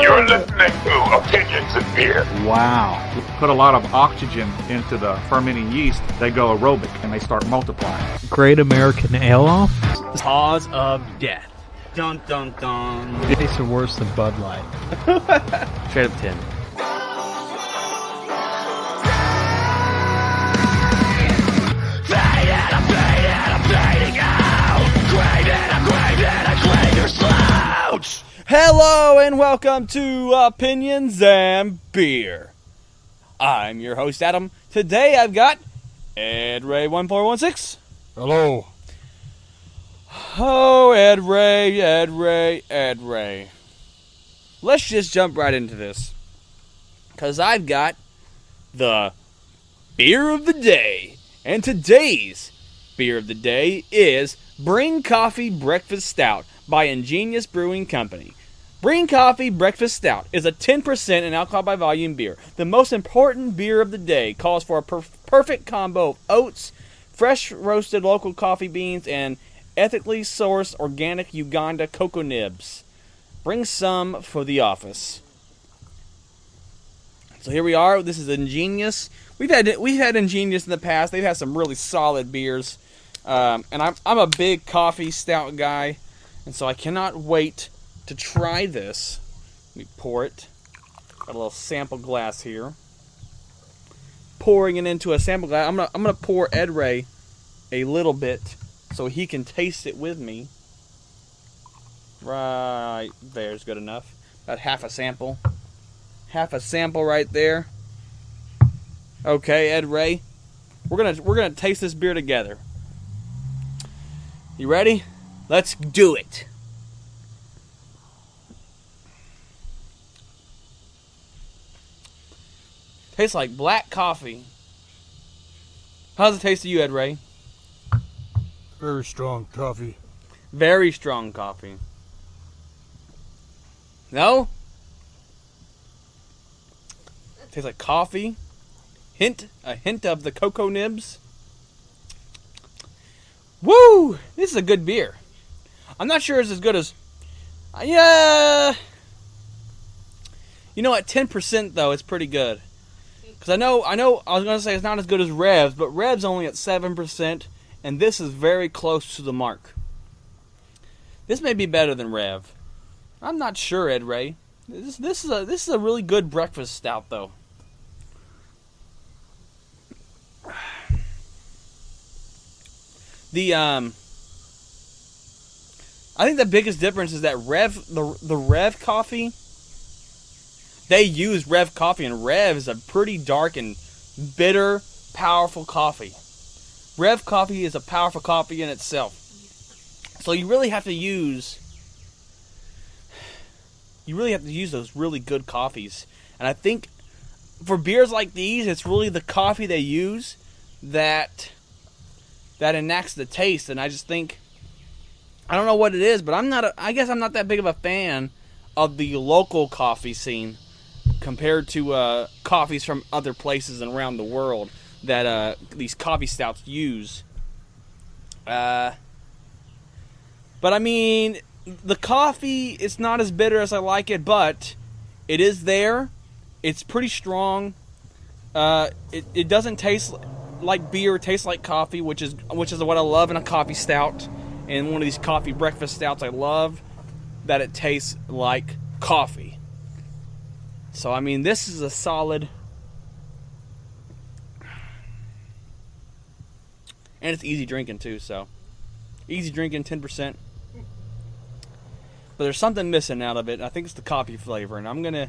You're listening to Opinions in Beer. Wow. Put a lot of oxygen into the fermenting yeast. They go aerobic and they start multiplying. Great American Ale-Off? Cause of death. Dun dun dun. It tastes worse than Bud Light. Straight up 10. Hello and welcome to Opinions and Beer. I'm your host Adam. Today I've got Ed Ray 1416. Hello. Oh, Ed Ray. Let's just jump right into this. Because I've got the beer of the day. And today's beer of the day is Bring Coffee Breakfast Stout by Ingenious Brewing Company. Bring Coffee Breakfast Stout is a 10% in alcohol by volume beer. The most important beer of the day calls for a perfect combo of oats, fresh roasted local coffee beans, and ethically sourced organic Uganda cocoa nibs. Bring some for the office. So here we are. This is Ingenious. We've had Ingenious in the past. They've had some really solid beers, and I'm a big coffee stout guy, and so I cannot wait to try this. Let me pour it. Got a little sample glass here. Pouring it into a sample glass. I'm gonna pour Ed Ray a little bit so he can taste it with me. Right there's good enough. About half a sample. Half a sample right there. Okay, Ed Ray. We're gonna taste this beer together. You ready? Let's do it. Tastes like black coffee. How does it taste to you, Ed Ray? Very strong coffee. Very strong coffee. No? Tastes like coffee. A hint of the cocoa nibs. Woo! This is a good beer. I'm not sure it's as good as... Yeah. You know, at 10% though, it's pretty good. Because I know, I was going to say it's not as good as Rev's, but Rev's only at 7%, and this is very close to the mark. This may be better than Rev. I'm not sure, Ed Ray. This is a really good breakfast stout, though. I think the biggest difference is that the Rev coffee, they use Rev coffee, and Rev is a pretty dark and bitter, powerful coffee. Rev coffee is a powerful coffee in itself. So you really have to use those really good coffees. And I think for beers like these, it's really the coffee they use that enacts the taste. And I just think, I don't know what it is, but I guess I'm not that big of a fan of the local coffee scene compared to coffees from other places and around the world that these coffee stouts use. But I mean, the coffee is not as bitter as I like it, but it is there. It's pretty strong. It doesn't taste like beer. It tastes like coffee, which is what I love in a coffee stout. And one of these coffee breakfast stouts, I love that it tastes like coffee. So, I mean, this is a solid... And it's easy drinking, too, so... Easy drinking, 10%. But there's something missing out of it. I think it's the coffee flavor, and I'm going to...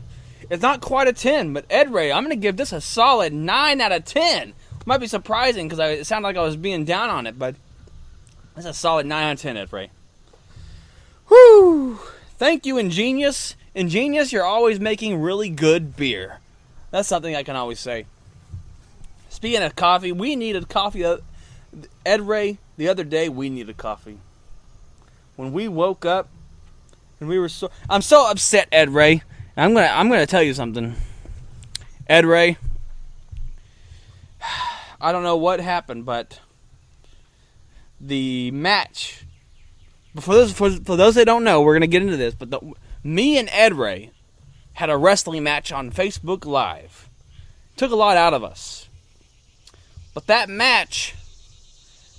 It's not quite a 10, but Ed Ray, I'm going to give this a solid 9 out of 10. Might be surprising, because it sounded like I was being down on it, but... It's a solid 9 out of 10, Ed Ray. Whew! Thank you, Ingenious. Ingenious, you're always making really good beer. That's something I can always say. Speaking of coffee, we needed coffee. Ed Ray, the other day, we needed coffee. When we woke up, and we were I'm so upset, Ed Ray. I'm gonna tell you something. Ed Ray, I don't know what happened, but the match. For those that don't know, we're gonna get into this. But me and Ed Ray had a wrestling match on Facebook Live. Took a lot out of us. But that match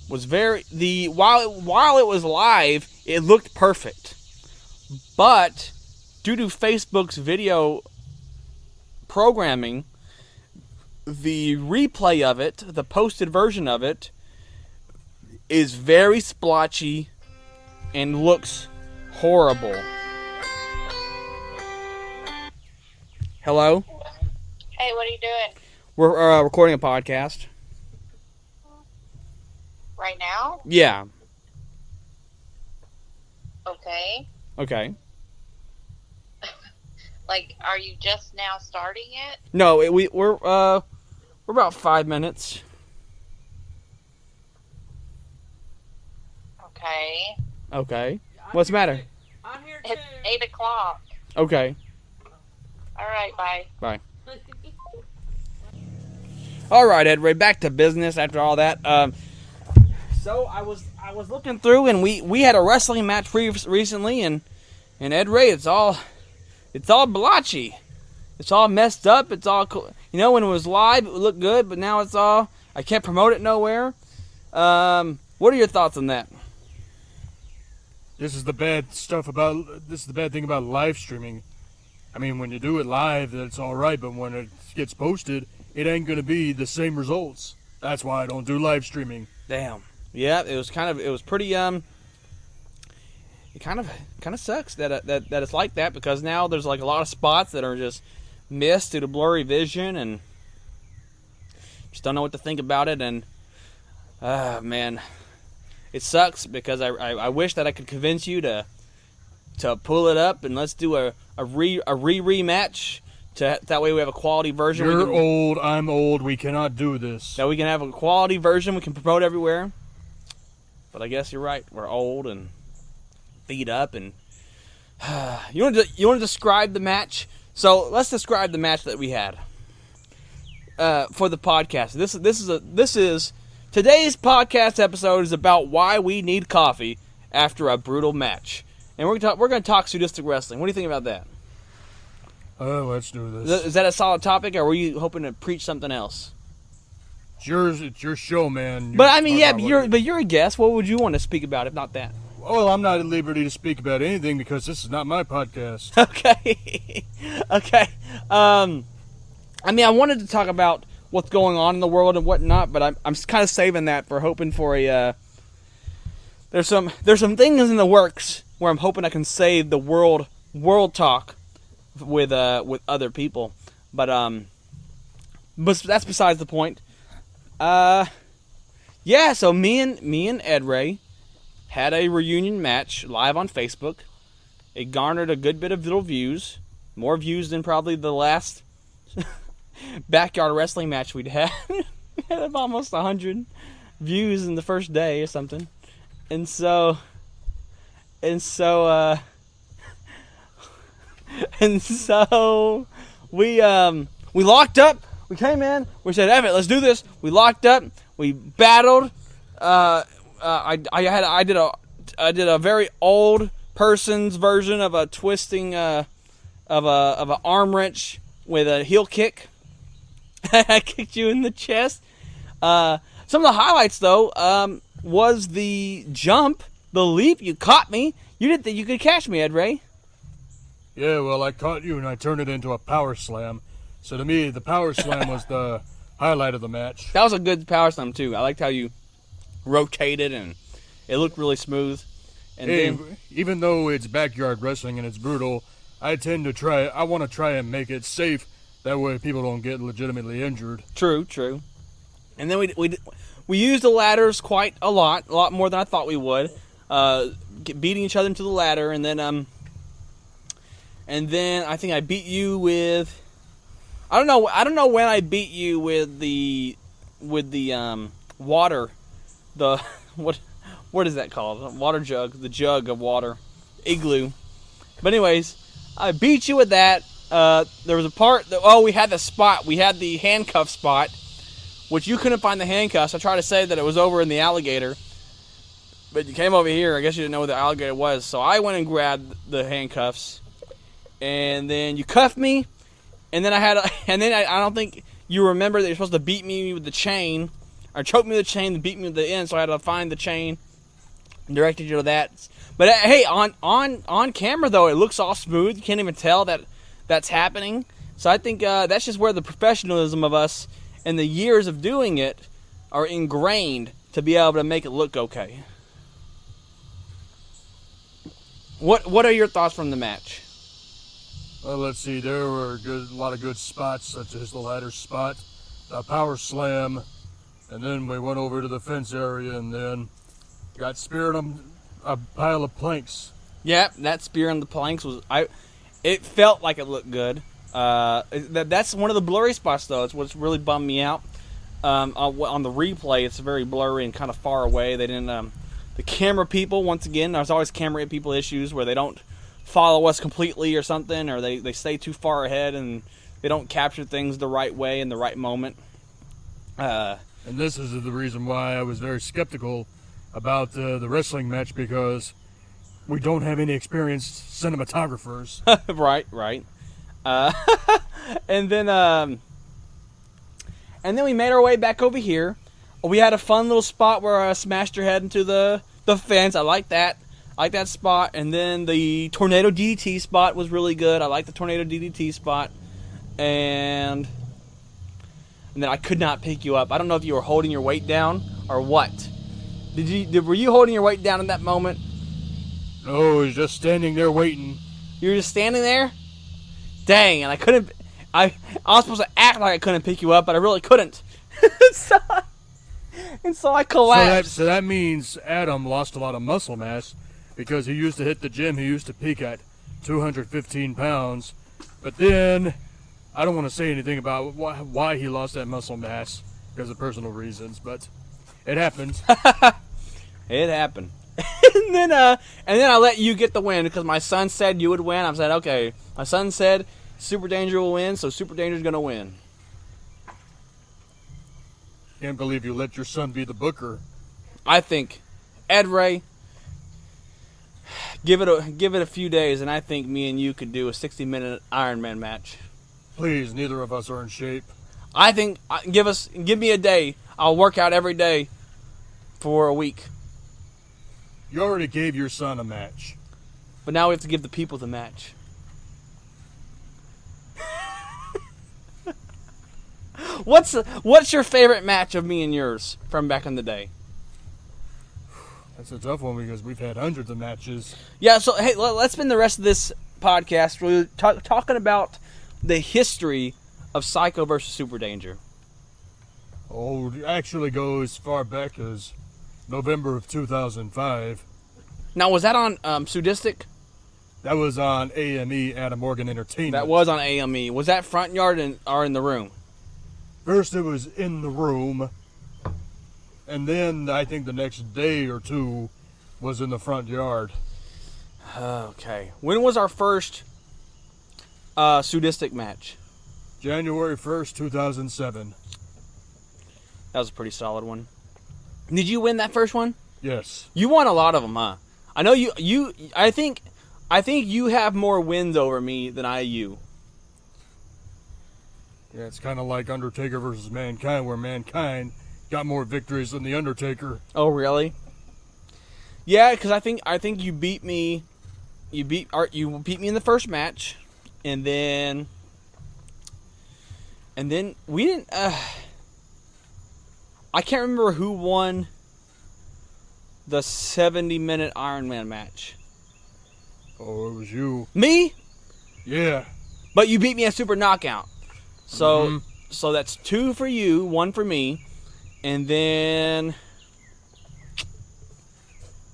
was while it was live, it looked perfect. But due to Facebook's video programming, the replay of it, the posted version of it, is very splotchy and looks horrible. Hello? Hey, what are you doing We're recording a podcast. right now? Yeah. Okay. Okay. Like, are you just now starting it? No, we're about 5 minutes. Okay. Okay. What's the matter? It's 8 o'clock. Okay. All right, bye. Bye. All right, Ed Ray, back to business after all that. So I was looking through, and we had a wrestling match recently, and Ed Ray, it's all blotchy. It's all messed up. It's all cool. You know, when it was live, it looked good, but now I can't promote it nowhere. What are your thoughts on that? This is the bad thing about live streaming. I mean, when you do it live, that's all right, but when it gets posted, it ain't gonna be the same results. That's why I don't do live streaming. Damn. Yeah, it was pretty it kind of sucks that it's like that, because now there's like a lot of spots that are just missed due to blurry vision, and just don't know what to think about it. And man, it sucks, because I wish that I could convince you to pull it up and let's do a rematch. That way we have a quality version. You're old, I'm old, we cannot do this. That we can have a quality version we can promote everywhere. But I guess you're right. We're old and beat up, and you want to describe the match? So let's describe the match that we had for the podcast. This is today's podcast episode is about why we need coffee after a brutal match, and we're going to talk sadistic wrestling. What do you think about that? Let's do this. Is that a solid topic, or were you hoping to preach something else? It's your show, man. But I mean, yeah, you're a guest. What would you want to speak about if not that? Well, I'm not at liberty to speak about anything because this is not my podcast. Okay. Okay. I mean, I wanted to talk about what's going on in the world and whatnot, but I'm kind of saving that for hoping for a. There's some things in the works where I'm hoping I can save the world talk with other people, but that's besides the point. Yeah. So me and Ed Ray had a reunion match live on Facebook. It garnered a good bit of little views, more views than probably the last backyard wrestling match we'd had. We had almost 100 views in the first day or something, and so we locked up. We came in. We said, "Evan, let's do this." We locked up. We battled. I did a very old person's version of a twisting of an arm wrench with a heel kick. I kicked you in the chest. Some of the highlights though was the jump, the leap. You caught me. You didn't think you could catch me, Ed Ray. Yeah, well, I caught you and I turned it into a power slam. So to me, the power slam was the highlight of the match. That was a good power slam too. I liked how you rotated and it looked really smooth. And then, even though it's backyard wrestling and it's brutal, I want to try and make it safe. That way people don't get legitimately injured. True. And then we used the ladders quite a lot more than I thought we would. Beating each other into the ladder, and then I think I beat you with. I don't know when I beat you with the water, the what is that called? Water jug, the jug of water, igloo. But anyways, I beat you with that. There was a part that, we had the spot. We had the handcuff spot, which you couldn't find the handcuffs. I tried to say that it was over in the alligator, but you came over here. I guess you didn't know where the alligator was, so I went and grabbed the handcuffs. and then you cuffed me, and then I don't think you remember that you're supposed to beat me with the chain, or choke me with the chain and beat me with the end, so I had to find the chain, and directed you to that. But hey, on camera though, it looks all smooth. You can't even tell that that's happening. So I think that's just where the professionalism of us and the years of doing it are ingrained to be able to make it look okay. What are your thoughts from the match? Well, let's see. There were a lot of good spots, such as the ladder spot, the power slam, and then we went over to the fence area and then got speared on a pile of planks. Yeah, that spear on the planks it felt like it looked good. That's one of the blurry spots though. It's what's really bummed me out. On the replay, it's very blurry and kind of far away. They didn't. The camera people, once again, there's always camera people issues where they don't follow us completely or something, or they stay too far ahead and they don't capture things the right way in the right moment. And this is the reason why I was very skeptical about the wrestling match, because we don't have any experienced cinematographers. Right. And then we made our way back over here. We had a fun little spot where I smashed your head into the fence. I like that. I like that spot. And then the tornado DDT spot was really good. I like the tornado DDT spot. And then I could not pick you up. I don't know if you were holding your weight down or what. Were you holding your weight down in that moment? No, I was just standing there waiting. You were just standing there? Dang, and I couldn't. I was supposed to act like I couldn't pick you up, but I really couldn't. So I collapsed. So that means Adam lost a lot of muscle mass, because he used to hit the gym. He used to peak at 215 pounds. But then, I don't want to say anything about why he lost that muscle mass because of personal reasons, but it happened. It happened. and then I let you get the win because my son said you would win. I said, okay. My son said Superdanger will win, so Superdanger's going to win. Can't believe you let your son be the booker. I think Ed Ray, give it a few days, and I think me and you could do a 60-minute Iron Man match. Please, neither of us are in shape. I think give me a day. I'll work out every day for a week. You already gave your son a match. But now we have to give the people the match. What's your favorite match of me and yours from back in the day? That's a tough one because we've had hundreds of matches. Yeah, so hey, let's spend the rest of this podcast really talking about the history of Psycho versus Superdanger. Oh, it actually goes far back as November of 2005. Now, was that on Sudistic? That was on AME, Adam Morgan Entertainment. That was on AME. Was that front yard or in the room? First it was in the room, and then I think the next day or two was in the front yard. Okay. When was our first Sudistic match? January 1st, 2007. That was a pretty solid one. Did you win that first one? Yes. You won a lot of them, huh? I know you. I think you have more wins over me than you. Yeah, it's kind of like Undertaker versus Mankind, where Mankind got more victories than the Undertaker. Oh, really? Yeah, because I think you beat me. You beat me in the first match, and then we didn't. I can't remember who won the 70-minute Iron Man match. Oh, it was you. Me? Yeah. But you beat me at Super Knockout. So so that's 2 for you, 1 for me. And then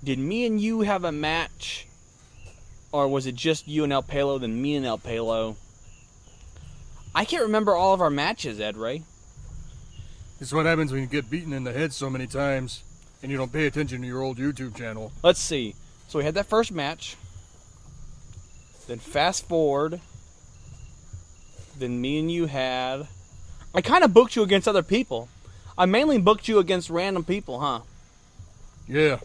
did me and you have a match? Or was it just you and El Palo, then me and El Palo? I can't remember all of our matches, Ed Ray. This is what happens when you get beaten in the head so many times and you don't pay attention to your old YouTube channel. Let's see. So we had that first match. Then fast forward. Then me and you had... I kind of booked you against other people. I mainly booked you against random people, huh? Yeah.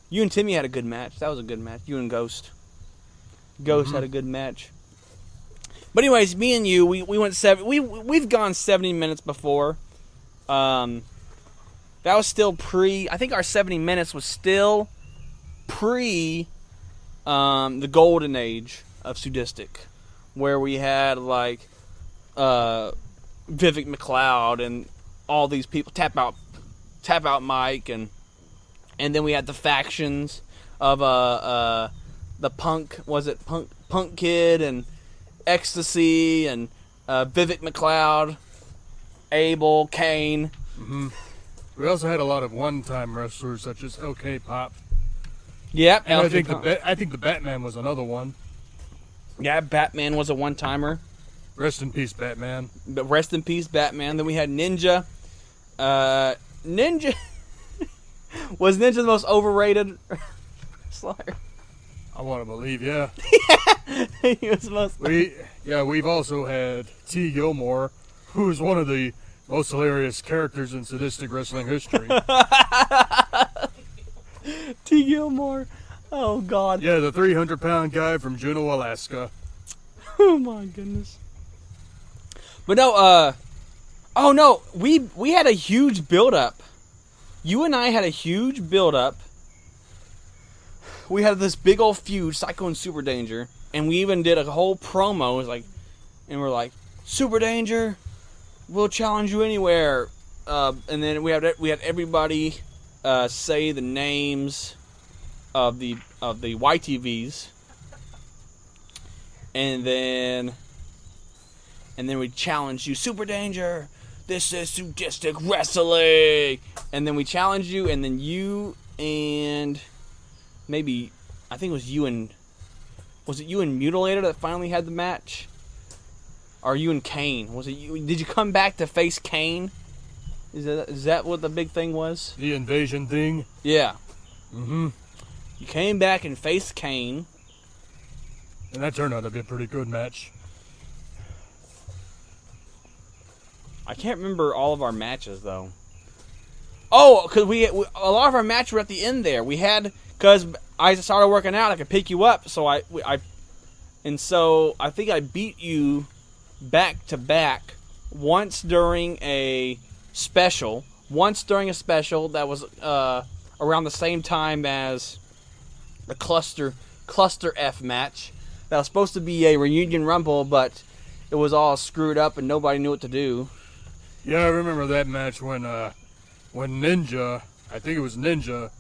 You and Timmy had a good match. That was a good match. You and Ghost. Ghost had a good match. But anyways, me and you, we went we've gone 70 minutes before. That was still I think our 70 minutes was still pre the golden age of Sudistic, where we had like Vivek McLeod and all these people, tap out Mike, and then we had the factions of the punk kid and Ecstasy and Vivek McLeod, Abel, Kane. Mm-hmm. We also had a lot of one-time wrestlers such as OK Pop. Yep, and I think the Batman was another one. Yeah, Batman was a one-timer. Rest in peace, Batman. But rest in peace, Batman. Then we had Ninja. Ninja was Ninja the most overrated wrestler? I want to believe, yeah. He was the most. We've also had T. Gilmore, who is one of the most hilarious characters in sadistic wrestling history. T. Gilmore. Oh, God. Yeah, the 300-pound guy from Juneau, Alaska. Oh, my goodness. But no, oh, no. We had a huge build-up. You and I had a huge build-up. We had this big old feud, Psycho and Superdanger, and we even did a whole promo. It was like, and we're like, Superdanger, we'll challenge you anywhere. And then we had everybody say the names of the YTVs, and then we challenge you, Superdanger. This is Sudistic Wrestling, and then we challenge you, and then you and maybe I think it was you and Mutilator that finally had the match, or you and Kane? Was it you? Did you come back to face Kane? Is that what the big thing was? The invasion thing? Yeah. Mm-hmm. You came back and faced Kane. And that turned out to be a pretty good match. I can't remember all of our matches, though. Oh, because a lot of our matches were at the end there. We had, because I started working out, I could pick you up, so I think I beat you back to back once during a special that was around the same time as the cluster F match that was supposed to be a reunion rumble, but it was all screwed up and nobody knew what to do. Yeah, I remember that match when Ninja, I think it was Ninja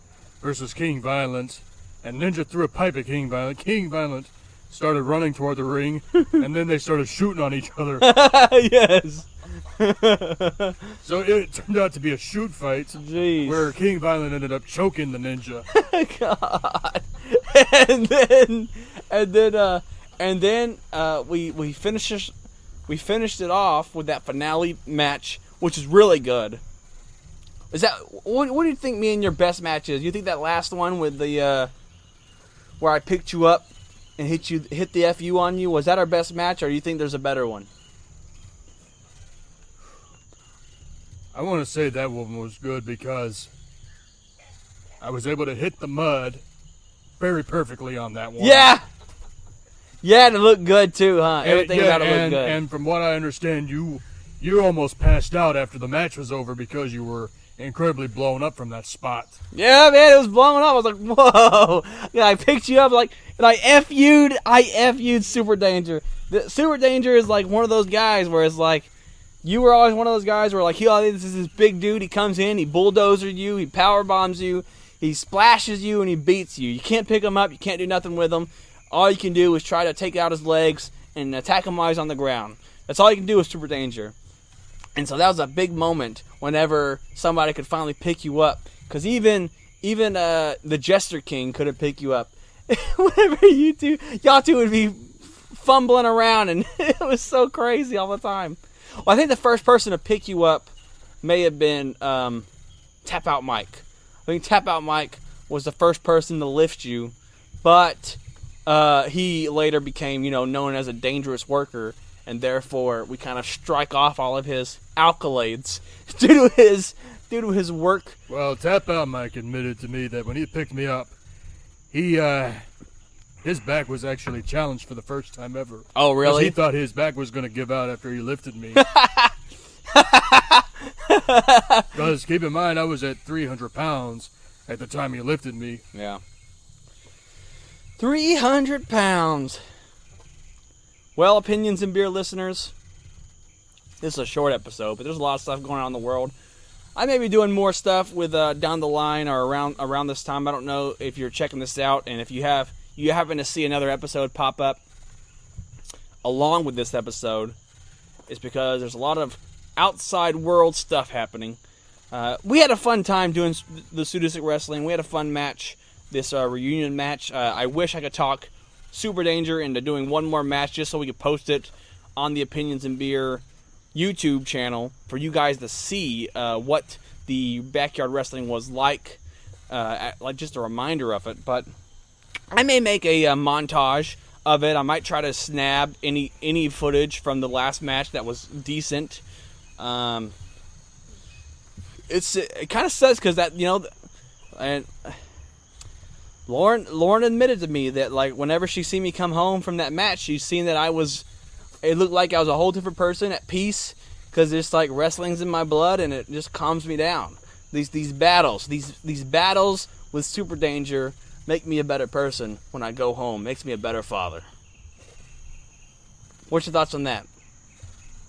versus King Violent, and Ninja threw a pipe at King Violent. King Violent started running toward the ring, and then they started shooting on each other. Yes. So it turned out to be a shoot fight. Jeez. Where King Violent ended up choking the Ninja. God. And then we finished it off with that finale match, which is really good. Is that what do you think me and your best match is? You think that last one with the where I picked you up and hit the FU on you, was that our best match, or do you think there's a better one? I want to say that one was good because I was able to hit the mud very perfectly on that one. Yeah! Yeah, and it looked good too, huh? Everything about it looked good. And from what I understand, you almost passed out after the match was over because you were incredibly blown up from that spot. Yeah, man, it was blown up. I was like, whoa. Yeah, I picked you up and I FU'd Superdanger. Superdanger is like one of those guys where it's like, you were always one of those guys where like, this is this big dude, he comes in, he bulldozers you, he power bombs you, he splashes you, and he beats you. You can't pick him up, you can't do nothing with him. All you can do is try to take out his legs and attack him while he's on the ground. That's all you can do with Superdanger. And so that was a big moment whenever somebody could finally pick you up. Because even the Jester King couldn't pick you up. Whenever y'all two would be fumbling around, and it was so crazy all the time. Well, I think the first person to pick you up may have been Tap Out Mike. I think Tap Out Mike was the first person to lift you, but he later became, known as a dangerous worker, and therefore we kind of strike off all of his accolades due to his work. Well, Tap Out Mike admitted to me that when he picked me up, he his back was actually challenged for the first time ever. Oh, 'Cause really? he thought his back was going to give out after he lifted me. Because keep in mind, I was at 300 pounds at the time he lifted me. Yeah. 300 pounds. Well, opinions and beer listeners, this is a short episode, but there's a lot of stuff going on in the world. I may be doing more stuff with down the line or around this time. I don't know if you're checking this out, and if you happen to see another episode pop up along with this episode, it's because there's a lot of outside world stuff happening. We had a fun time doing the Superdanger wrestling. We had a fun match, this reunion match. I wish I could talk Superdanger into doing one more match just so we could post it on the Opinions and Beer YouTube channel for you guys to see what the backyard wrestling was like just a reminder of it. But I may make a montage of it. I might try to snab any footage from the last match that was decent. It kind of sucks because that, and Lauren admitted to me that like whenever she seen me come home from that match, she's seen that it looked like I was a whole different person, at peace, because it's like wrestling's in my blood and it just calms me down. These battles with Superdanger make me a better person when I go home. Makes me a better father. What's your thoughts on that?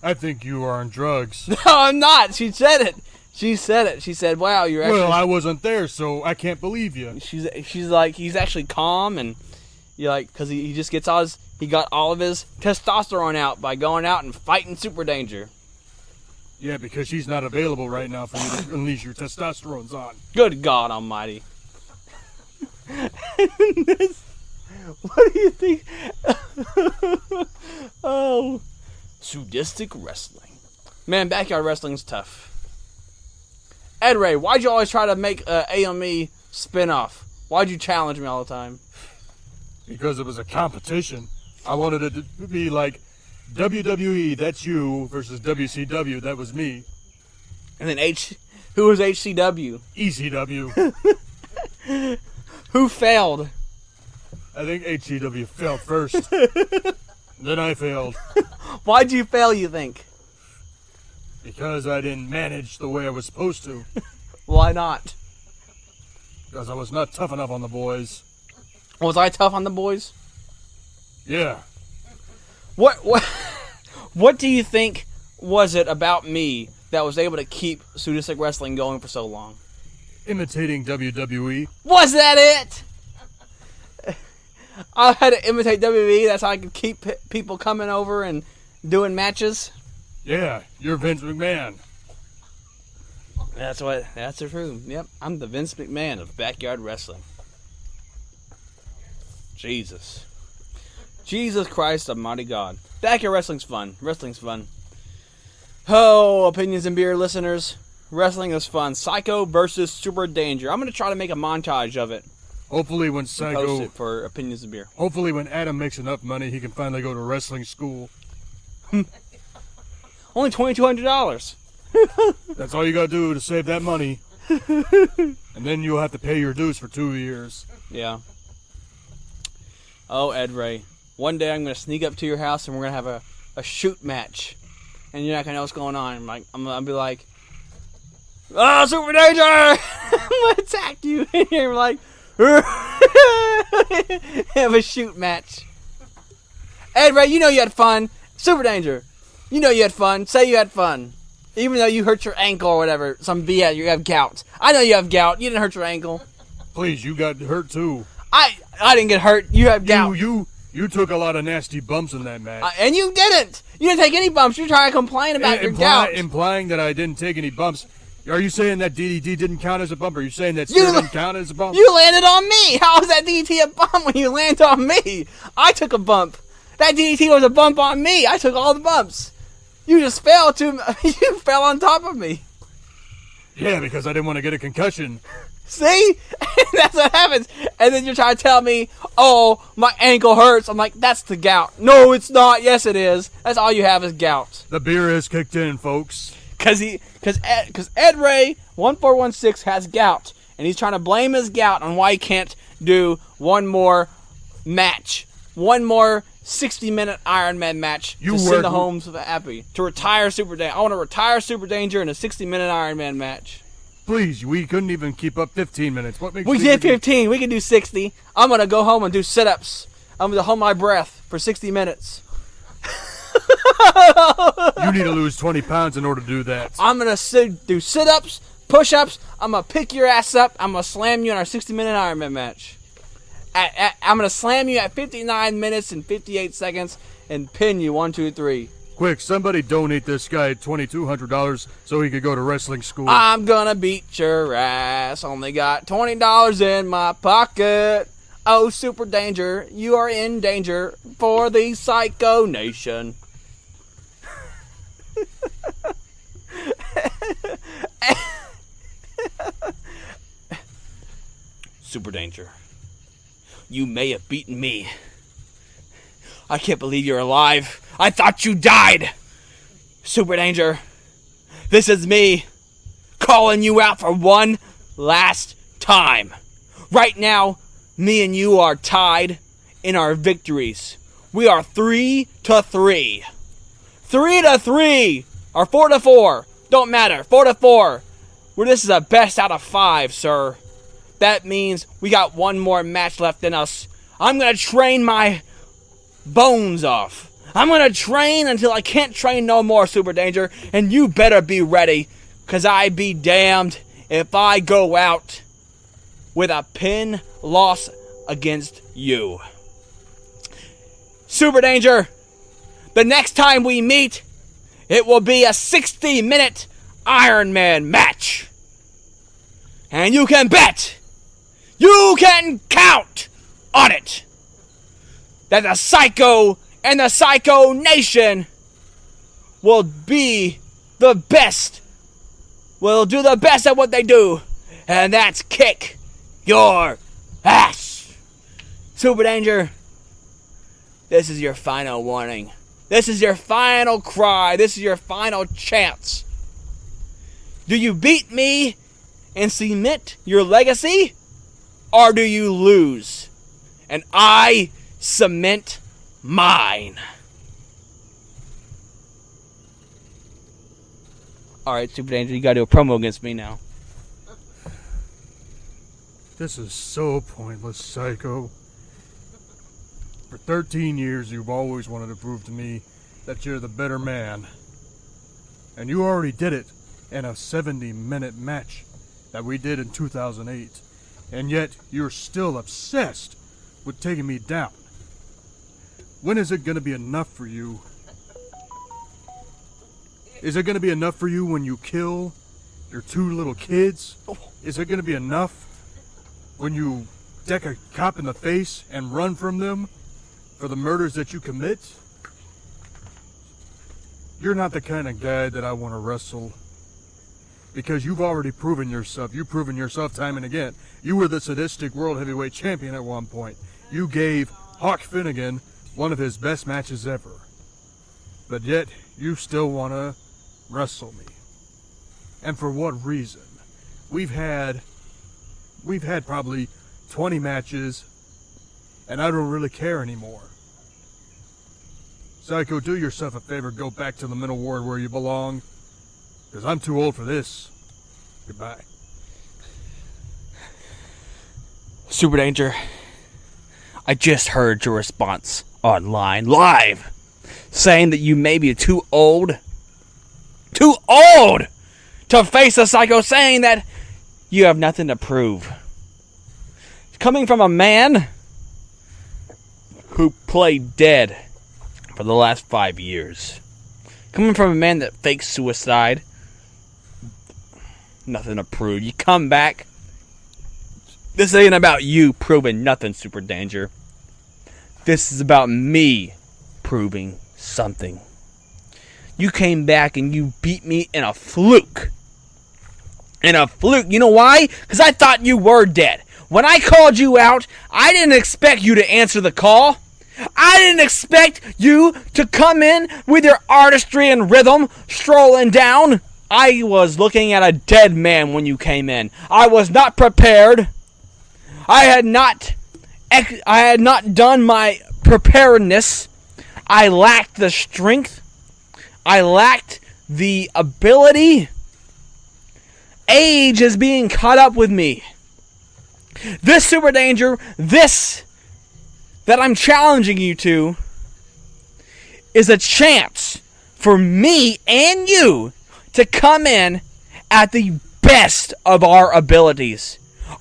I think you are on drugs. No, I'm not. She said it. She said, "Wow, you're actually." Well, I wasn't there, so I can't believe you. She's like, he's actually calm, and you're like, because he just gets he got all of his testosterone out by going out and fighting Superdanger. Yeah, because she's not available right now for you to unleash your testosterone's on. Good God Almighty! What do you think? Oh, sadistic wrestling. Man, backyard wrestling's tough. Ed Ray, why'd you always try to make AME spin-off? Why'd you challenge me all the time? Because it was a competition. I wanted it to be like WWE, that's you, versus WCW, that was me. And then who was HCW? ECW. Who failed? I think HCW failed first. Then I failed. Why'd you fail, you think? Because I didn't manage the way I was supposed to. Why not? Because I was not tough enough on the boys. Was I tough on the boys? Yeah. What do you think was it about me that was able to keep sadistic wrestling going for so long? Imitating WWE. Was that it? I had to imitate WWE. That's how I could keep people coming over and doing matches. Yeah, you're Vince McMahon. That's the truth. Yep, I'm the Vince McMahon of backyard wrestling. Jesus Christ, Almighty God. Backyard wrestling's fun. Oh, Opinions and Beer listeners, wrestling is fun. Psycho versus Superdanger. I'm gonna try to make a montage of it. Hopefully when Post Psycho... it for Opinions and Beer. Hopefully when Adam makes enough money, he can finally go to wrestling school. Only $2,200. That's all you gotta do to save that money. And then you'll have to pay your dues for 2 years. Yeah. Oh, Ed Ray. One day I'm going to sneak up to your house and we're going to have a shoot match. And you're not going to know what's going on. I'm going to be like, "Oh, Superdanger!" I'm going to attack you. And you're like, have a shoot match. Ed Ray, you know you had fun. Superdanger, you know you had fun. Say you had fun. Even though you hurt your ankle or whatever. Some BS, you have gout. I know you have gout. You didn't hurt your ankle. Please, you got hurt too. I didn't get hurt. You have gout. You took a lot of nasty bumps in that match. And you didn't. You didn't take any bumps. You're trying to complain about your gout. Implying that I didn't take any bumps. Are you saying that DDT didn't count as a bump? Are you saying that spear didn't count as a bump? You landed on me. How is that DDT a bump when you land on me? I took a bump. That DDT was a bump on me. I took all the bumps. You just fell you fell on top of me. Yeah, because I didn't want to get a concussion. See? That's what happens. And then you're trying to tell me, "Oh, my ankle hurts." I'm like, "That's the gout." No, it's not. Yes, it is. That's all you have is gout. The beer has kicked in, folks. Because Ed Ray 1416 has gout, and he's trying to blame his gout on why he can't do one more match. One more 60-minute Iron Man match to send the homes happy. To retire Super Danger. I want to retire Super Danger in a 60-minute Iron Man match. Please, we couldn't even keep up 15 minutes. What makes We you did think 15. We can do 60. I'm going to go home and do sit-ups. I'm going to hold my breath for 60 minutes. you need to lose 20 pounds in order to do that? I'm going to do sit-ups, push-ups. I'm going to pick your ass up. I'm going to slam you in our 60-minute Iron Man match. I'm going to slam you at 59 minutes and 58 seconds and pin you 1, 2, 3. Quick, somebody donate this guy $2,200 so he could go to wrestling school. I'm going to beat your ass. Only got $20 in my pocket. Oh, Super Danger, you are in danger for the Psycho Nation. Super Danger, you may have beaten me. I can't believe you're alive. I thought you died. Super Danger, this is me calling you out for one last time. Right now, me and you are tied in our victories. We are 3-3. 3-3 or 4-4. Don't matter. 4-4. This is a best out of 5, sir. That means we got one more match left in us. I'm going to train my bones off. I'm going to train until I can't train no more, Super Danger. And you better be ready. Because I be damned if I go out with a pin loss against you. Super Danger, the next time we meet, it will be a 60-minute Iron Man match. And you can bet, you can count on it, that the Psycho and the Psycho Nation will be the best, will do the best at what they do, and that's kick your ass. Super Danger, this is your final warning. This is your final cry. This is your final chance. Do you beat me and cement your legacy? Or do you lose and I cement mine? Alright, Super Danger, you gotta do a promo against me now. This is so pointless, Psycho. For 13 years, you've always wanted to prove to me that you're the better man. And you already did it in a 70-minute match that we did in 2008. And yet, you're still obsessed with taking me down. When is it going to be enough for you? Is it going to be enough for you when you kill your 2 little kids? Is it going to be enough when you deck a cop in the face and run from them for the murders that you commit? You're not the kind of guy that I want to wrestle. Because you've already proven yourself. You've proven yourself time and again. You were the sadistic world heavyweight champion at one point. You gave Hawk Finnegan one of his best matches ever. But yet, you still want to wrestle me. And for what reason? We've had probably 20 matches, and I don't really care anymore. Psycho, do yourself a favor, go back to the middle ward where you belong. Because I'm too old for this. Goodbye. Super Danger, I just heard your response online, live, saying that you may be too old to face a Psycho, saying that you have nothing to prove. Coming from a man who played dead for the last 5 years. Coming from a man that faked suicide. Nothing to prove. You come back. This ain't about you proving nothing, Super Danger. This is about me proving something. You came back and you beat me in a fluke. In a fluke. You know why? Because I thought you were dead. When I called you out, I didn't expect you to answer the call. I didn't expect you to come in with your artistry and rhythm strolling down. I was looking at a dead man when you came in. I was not prepared. I had not I had not done my preparedness. I lacked the strength. I lacked the ability. Age is being caught up with me. This Superdanger, this that I'm challenging you to, is a chance for me and you to come in at the best of our abilities.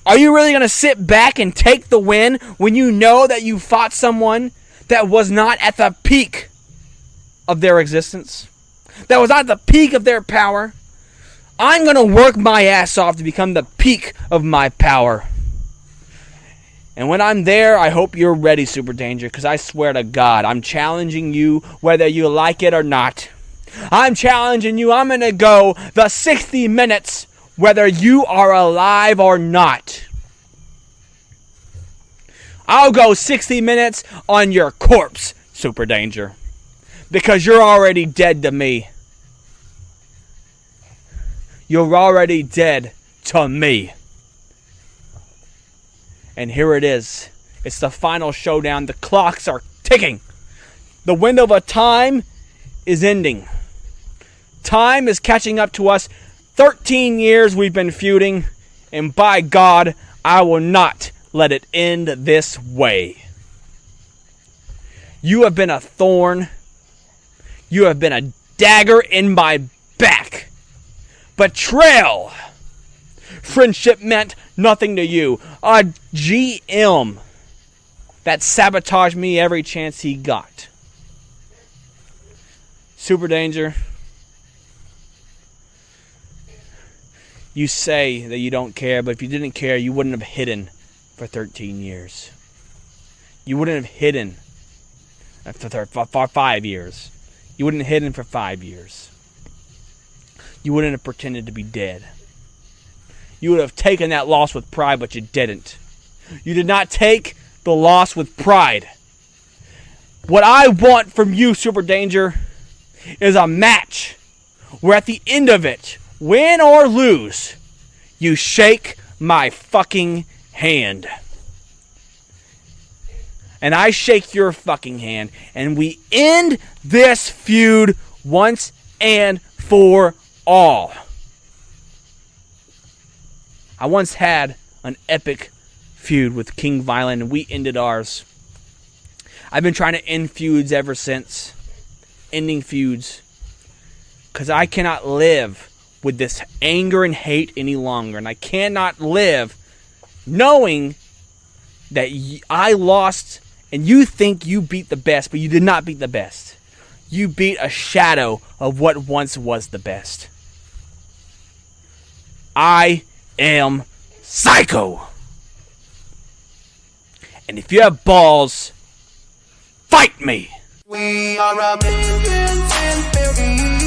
Are you really going to sit back and take the win when you know that you fought someone that was not at the peak of their existence? That was not at the peak of their power? I'm going to work my ass off to become the peak of my power. And when I'm there, I hope you're ready, Superdanger, because I swear to God, I'm challenging you whether you like it or not. I'm challenging you. I'm going to go the 60 minutes whether you are alive or not. I'll go 60 minutes on your corpse, Superdanger, because you're already dead to me. You're already dead to me. And here it is. It's the final showdown. The clocks are ticking. The window of time is ending. Time is catching up to us. 13 years we've been feuding, and by God, I will not let it end this way. You have been a thorn. You have been a dagger in my back. Betrayal. Friendship meant nothing to you. A GM that sabotaged me every chance he got. Superdanger, you say that you don't care, but if you didn't care, you wouldn't have hidden for 13 years. You wouldn't have hidden for 5 years. You wouldn't have hidden for 5 years. You wouldn't have pretended to be dead. You would have taken that loss with pride, but you didn't. You did not take the loss with pride. What I want from you, Superdanger, is a match where at the end of it, win or lose, you shake my fucking hand. And I shake your fucking hand, and we end this feud once and for all. I once had an epic feud with King Violent, and we ended ours. I've been trying to end feuds ever since. Ending feuds. Because I cannot live with this anger and hate any longer. And I cannot live knowing that I lost and you think you beat the best, but you did not beat the best. You beat a shadow of what once was the best. I am Psycho. And if you have balls, fight me. We are a million and billion.